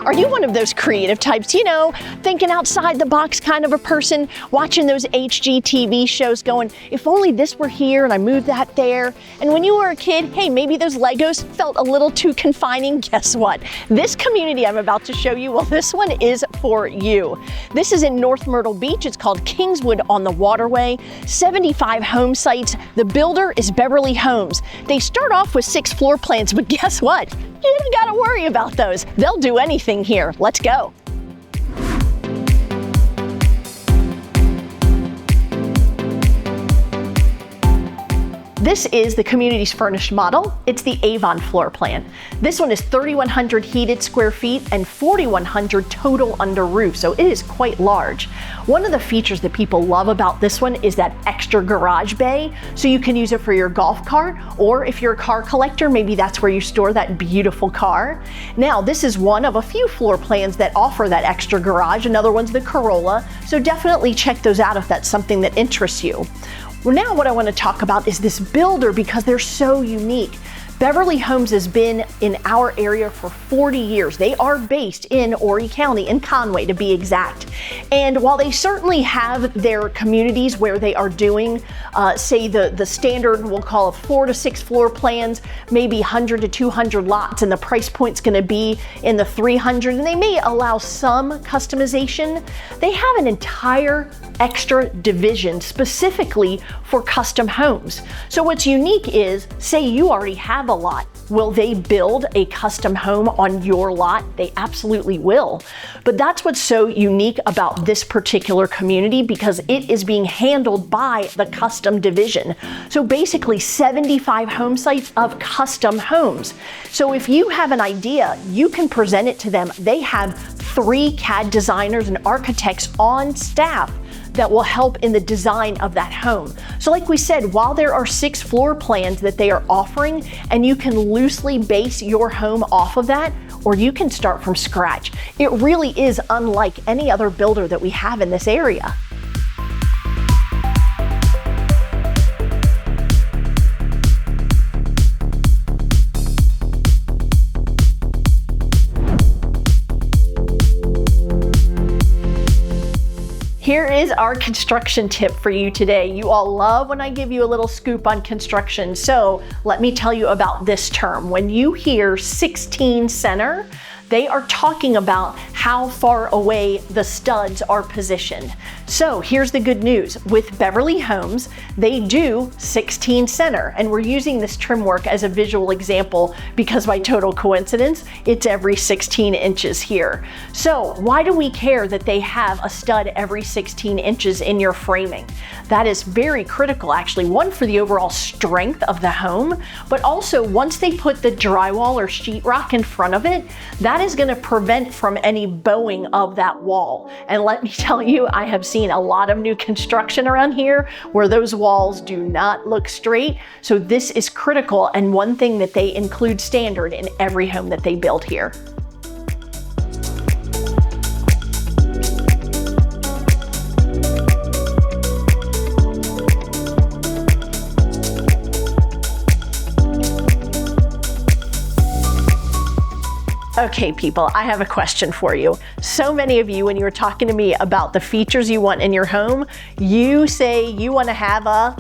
Are you one of those creative types, you know, thinking outside the box kind of a person, watching those HGTV shows going, if only this were here and I moved that there? And when you were a kid, hey, maybe those Legos felt a little too confining. Guess what? This community I'm about to show you, well, this one is for you. This is in North Myrtle Beach. It's called Kingswood on the Waterway. 75 home sites. The builder is Beverly Homes. They start off with 6 floor plans, but guess what? You don't gotta worry about those. They'll do anything here. Let's go. This is the community's furnished model. It's the Avon floor plan. This one is 3,100 heated square feet and 4,100 total under roof, so it is quite large. One of the features that people love about this one is that extra garage bay, so you can use it for your golf cart, or if you're a car collector, maybe that's where you store that beautiful car. Now, this is one of a few floor plans that offer that extra garage. Another one's the Corolla, so definitely check those out if that's something that interests you. Well, now what I want to talk about is this builder because they're so unique. Beverly Homes has been in our area for 40 years. They are based in Horry County, in Conway to be exact. And while they certainly have their communities where they are doing, say the standard, we'll call it 4 to 6 floor plans, maybe 100 to 200 lots, and the price point's gonna be in the 300, and they may allow some customization. They have an entire extra division specifically for custom homes. So what's unique is, say you already have a lot, will they build a custom home on your lot? They absolutely will. But that's what's so unique about this particular community because it is being handled by the custom division. So basically 75 home sites of custom homes. So if you have an idea, you can present it to them. They have 3 CAD designers and architects on staff that will help in the design of that home. So like we said, while there are 6 floor plans that they are offering, and you can loosely base your home off of that, or you can start from scratch. It really is unlike any other builder that we have in this area. Here is our construction tip for you today. You all love when I give you a little scoop on construction. So let me tell you about this term. When you hear 16 center, they are talking about how far away the studs are positioned. So here's the good news. With Beverly Homes, they do 16 center, and we're using this trim work as a visual example because by total coincidence, it's every 16 inches here. So why do we care that they have a stud every 16 inches in your framing? That is very critical actually, one for the overall strength of the home, but also once they put the drywall or sheetrock in front of it, that is going to prevent from any bowing of that wall. And let me tell you, I have seen a lot of new construction around here where those walls do not look straight. So this is critical and one thing that they include standard in every home that they build here. Okay, people, I have a question for you. So many of you, when you were talking to me about the features you want in your home, you say you want to have a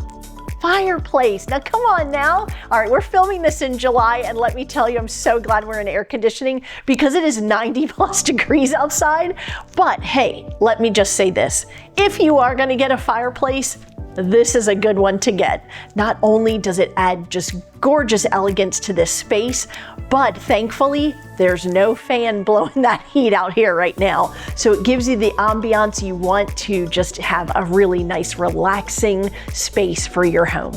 fireplace. Now, come on now. All right, we're filming this in July, and let me tell you, I'm so glad we're in air conditioning because it is 90+ degrees outside. But hey, let me just say this. If you are going to get a fireplace, this is a good one to get. Not only does it add just gorgeous elegance to this space, but thankfully there's no fan blowing that heat out here right now. So it gives you the ambiance you want to just have a really nice relaxing space for your home.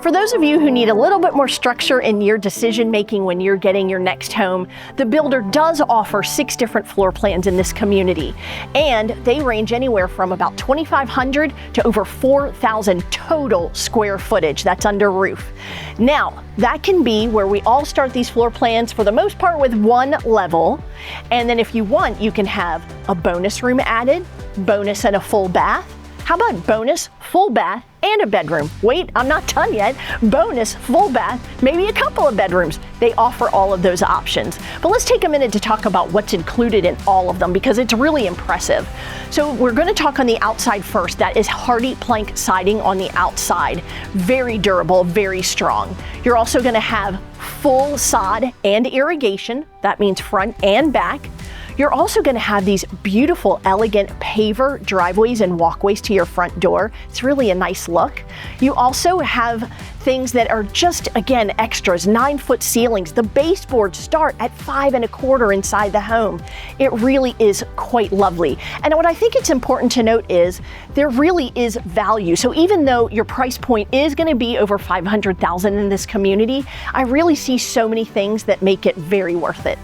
For those of you who need a little bit more structure in your decision making when you're getting your next home, the builder does offer 6 different floor plans in this community, and they range anywhere from about 2,500 to over 4,000 total square footage. That's under roof. Now, that can be where we all start these floor plans for the most part with 1 level, and then if you want, you can have a bonus room added, bonus and a full bath, How about bonus, full bath, and a bedroom? Wait, I'm not done yet. Bonus, full bath, maybe a couple of bedrooms. They offer all of those options. But let's take a minute to talk about what's included in all of them because it's really impressive. So we're going to talk on the outside first. That is hardy plank siding on the outside. Very durable, very strong. You're also going to have full sod and irrigation. That means front and back. You're also going to have these beautiful, elegant paver driveways and walkways to your front door. It's really a nice look. You also have things that are just, again, extras, 9-foot ceilings. The baseboards start at 5 1/4 inside the home. It really is quite lovely. And what I think it's important to note is there really is value. So even though your price point is going to be over $500,000 in this community, I really see so many things that make it very worth it.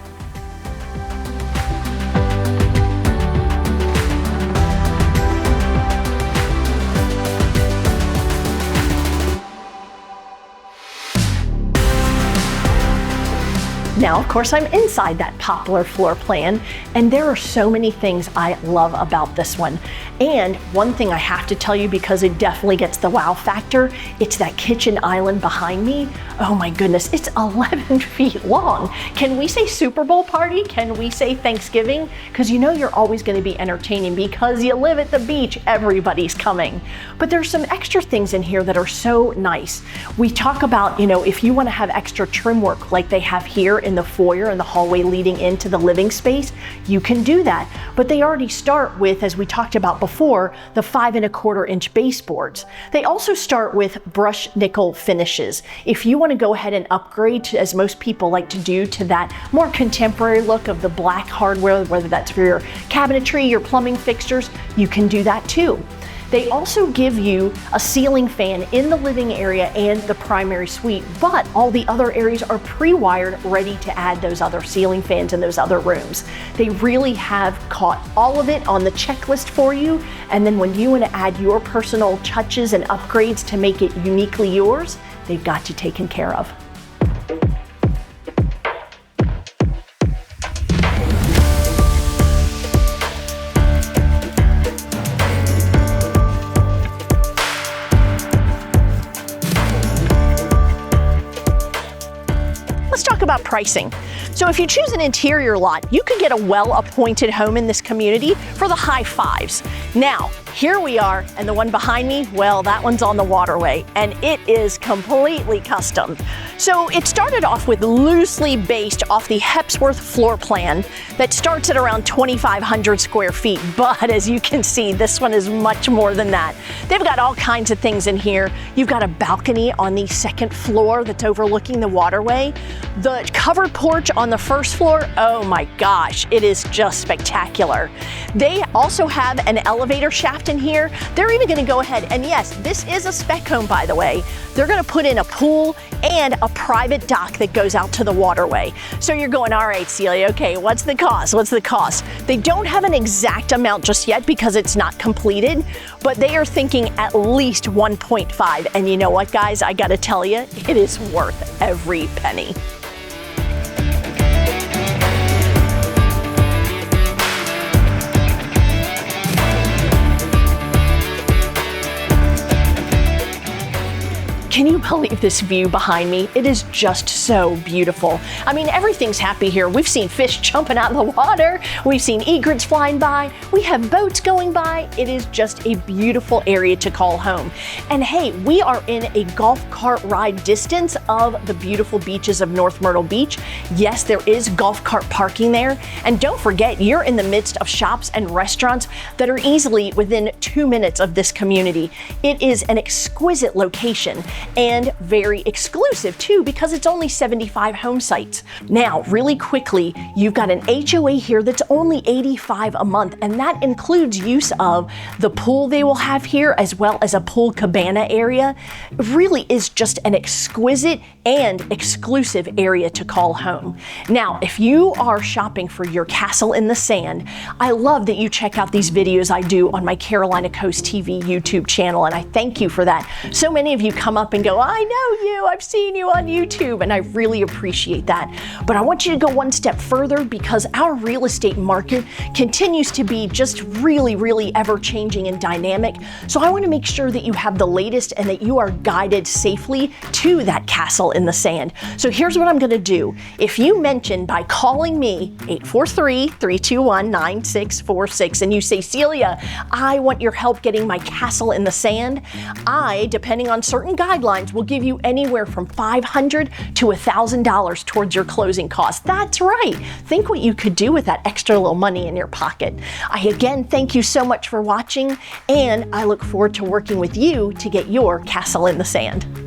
Now, of course, I'm inside that poplar floor plan, and there are so many things I love about this one. And one thing I have to tell you, because it definitely gets the wow factor, it's that kitchen island behind me. Oh my goodness, it's 11 feet long. Can we say Super Bowl party? Can we say Thanksgiving? Because you know you're always going to be entertaining because you live at the beach, everybody's coming. But there's some extra things in here that are so nice. We talk about, you know, if you want to have extra trim work like they have here in the foyer and the hallway leading into the living space, you can do that. But they already start with, as we talked about before, the 5 1/4 inch baseboards. They also start with brushed nickel finishes. If you want to go ahead and upgrade to, as most people like to do, to that more contemporary look of the black hardware, whether that's for your cabinetry, your plumbing fixtures, you can do that too. They also give you a ceiling fan in the living area and the primary suite, but all the other areas are pre-wired, ready to add those other ceiling fans in those other rooms. They really have caught all of it on the checklist for you, and then when you want to add your personal touches and upgrades to make it uniquely yours, they've got you taken care of. About pricing. So if you choose an interior lot, you can get a well-appointed home in this community for the high fives. Now, here we are, and the one behind me, well, that one's on the waterway, and it is completely custom. So it started off with loosely based off the Hepsworth floor plan that starts at around 2,500 square feet, but as you can see, this one is much more than that. They've got all kinds of things in here. You've got a balcony on the second floor that's overlooking the waterway. The covered porch on the first floor, oh my gosh, it is just spectacular. They also have an elevator shaft in here. They're even going to go ahead, and yes, this is a spec home, by the way. They're going to put in a pool and a private dock that goes out to the waterway. So you're going, all right, Celia, okay, what's the cost? What's the cost? They don't have an exact amount just yet because it's not completed, but they are thinking at least 1.5. And you know what, guys? I got to tell you, it is worth every penny. Can you believe this view behind me? It is just so beautiful. I mean, everything's happy here. We've seen fish jumping out of the water. We've seen egrets flying by. We have boats going by. It is just a beautiful area to call home. And hey, we are in a golf cart ride distance of the beautiful beaches of North Myrtle Beach. Yes, there is golf cart parking there. And don't forget, you're in the midst of shops and restaurants that are easily within 2 minutes of this community. It is an exquisite location. And very exclusive too, because it's only 75 home sites. Now, really quickly, you've got an HOA here that's only $85 a month, and that includes use of the pool they will have here, as well as a pool cabana area. It really is just an exquisite and exclusive area to call home. Now, if you are shopping for your castle in the sand, I love that you check out these videos I do on my Carolina Coast TV YouTube channel, and I thank you for that. So many of you come up up and go, I know you, I've seen you on YouTube, and I really appreciate that. But I want you to go one step further because our real estate market continues to be just really, really ever-changing and dynamic. So I want to make sure that you have the latest and that you are guided safely to that castle in the sand. So here's what I'm going to do. If you mention by calling me 843-321-9646 and you say, Celia, I want your help getting my castle in the sand, I, depending on certain guidelines, will give you anywhere from $500 to $1,000 towards your closing costs. That's right. Think what you could do with that extra little money in your pocket. I again thank you so much for watching, and I look forward to working with you to get your castle in the sand.